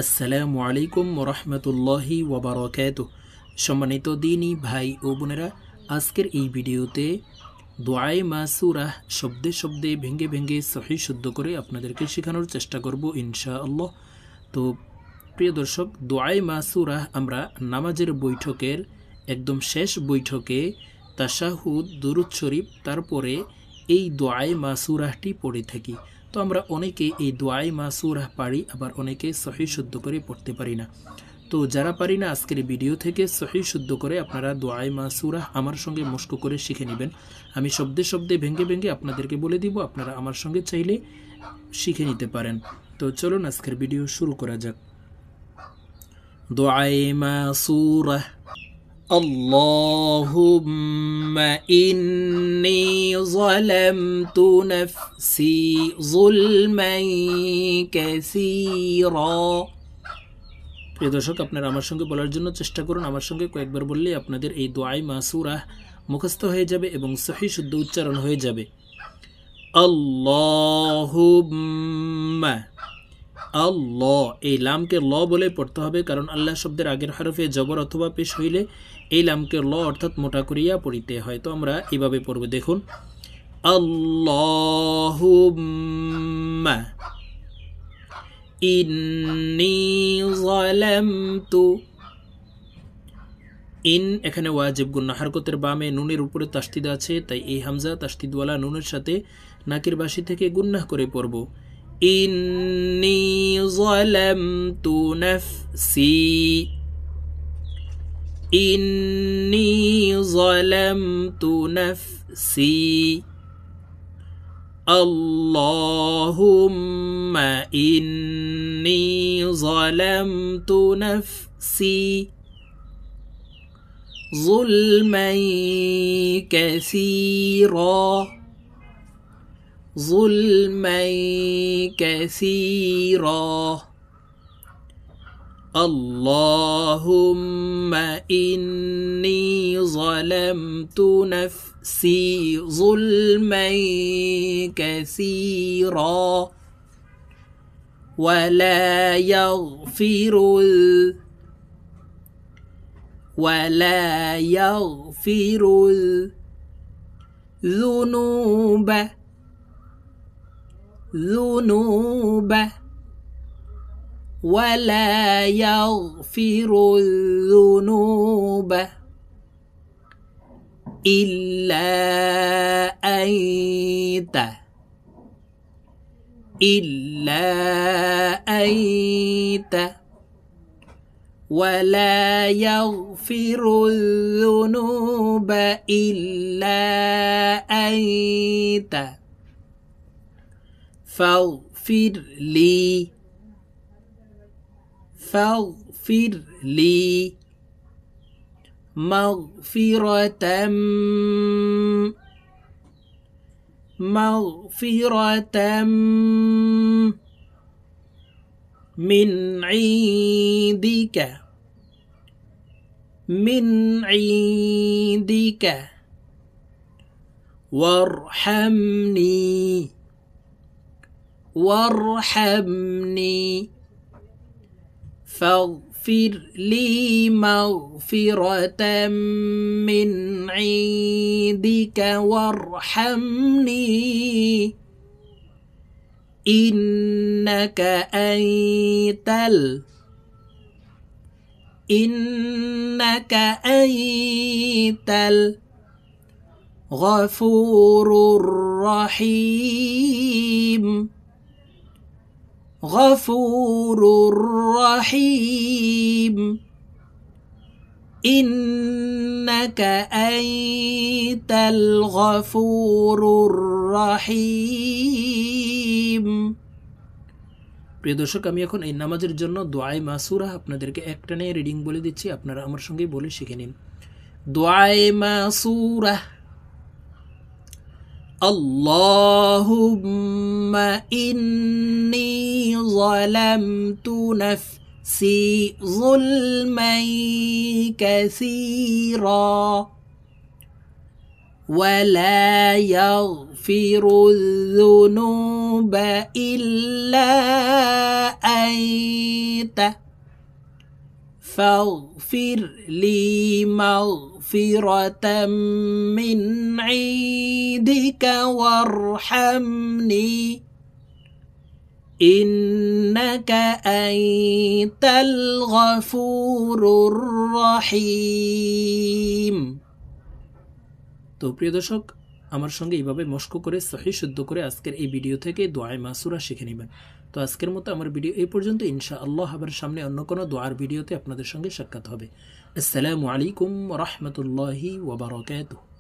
আসসালামু আলাইকুম ওরহমতুল্লাহি ওয়াবারাকাতুহু। সম্মানিত দিনী ভাই ও বোনেরা, আজকের এই ভিডিওতে দোয়ায়ে মাসুরাহ শব্দে শব্দে ভেঙে ভেঙে সহি শুদ্ধ করে আপনাদেরকে শেখানোর চেষ্টা করব ইনশাআল্লাহ। তো প্রিয় দর্শক, দোয়ায়ে মাসুরাহ আমরা নামাজের বৈঠকের একদম শেষ বৈঠকে তাশাহুদ, দুরূদ শরীফ, তারপরে এই দোয়ায়ে মাসুরাহটি পড়ে থাকি। তো আমরা অনেকে এই দোয়ায়ে মাসুরাহ পারি, আবার অনেকে সহি শুদ্ধ করে পড়তে পারি না। তো যারা পারি না, আজকের ভিডিও থেকে সহি শুদ্ধ করে আপনারা দোয়ায়ে মাসুরাহ আমার সঙ্গে মস্ক করে শিখে নেবেন। আমি শব্দে শব্দে ভেঙে ভেঙে আপনাদেরকে বলে দিব, আপনারা আমার সঙ্গে চাইলে শিখে নিতে পারেন। তো চলুন আজকের ভিডিও শুরু করা যাক। দোয়ায়ে মাসুরাহ। اللهم إني ظلمت نفسي ظلما كثيرا। প্রিয় দর্শক, আপনারা আমার সঙ্গে বলার জন্য চেষ্টা করুন। আমার সঙ্গে কয়েকবার বললে আপনাদের এই দোয়ায়ে মাসুরাহ মুখস্থ হয়ে যাবে এবং সহি শুদ্ধ উচ্চারণ হয়ে যাবে। আল্লাহুম্মা, আল্লাহ, এই লামকে ল বলে পড়তে হবে, কারণ আল্লাহ শব্দের আগের হরফে জবর অথবা পেশ হইলে এই লামকে ল অর্থাৎ মোটা করিয়া পড়িতে হয়। তো আমরা এইভাবে পড়ব, দেখুন। আল্লাহুম্মা ইন্নী যালামতু। ইন এখানে ওয়াজিব গুন্না, হারকতের বামে নুনের উপরে তাসদিদ আছে, তাই এই হামজা তাসদিদওয়ালা নুনের সাথে নাকের বাসি থেকে গুন্নাহ করে পড়ব। ইন্নী যালামতু নাফসি, ইন্নী যালামতু নাফসি। আল্লাহুম্মা ইন্নী যালামতু নাফসি যুলমান কাসীরা, ظلما كثيرا। اللهم إني ظلمت نفسي ظلما كثيرا ولا يغفر الذنوب ولا يغفر الذنوب إلا أنت ولا يغفر الذنوب إلا أنت فاغفر لي مغفرة من عندك وارحمني فاغفر لي مغفرة من عندك وارحمني إنك أنت الغفور الرحيم إنك أنت الغفور الرحيم। প্রিয় দর্শক, আমি এখন এই নামাজের জন্য দোয়ায়ে মাসুরাহ আপনাদেরকে একটানে রিডিং বলে দিচ্ছি, আপনারা আমার সঙ্গে বলে শিখে নিন। দোয়ায়ে মাসুরাহ। আল্লাহুম্মা ইন্নী যালামতু নাফসি যুলমান কাসীরা ولا يغفر الذنوب إلا أنت فاغفر لي مغفرة من عندك وارحمني إنك أنت الغفور الرحيم। তো প্রিয় দর্শক, আমার সঙ্গে এইভাবে মস্ক করে সহি শুদ্ধ করে আজকের এই ভিডিও থেকে দোয়ায়ে মাসুরা শিখে নেবেন। তো আজকের মতো আমার ভিডিও এই পর্যন্ত। ইনশাআল্লাহ আবার সামনে অন্য কোনো দোয়ার ভিডিওতে আপনাদের সঙ্গে সাক্ষাৎ হবে। আসসালামু আলাইকুম ওয়া রাহমাতুল্লাহি ওয়া বারাকাতুহু।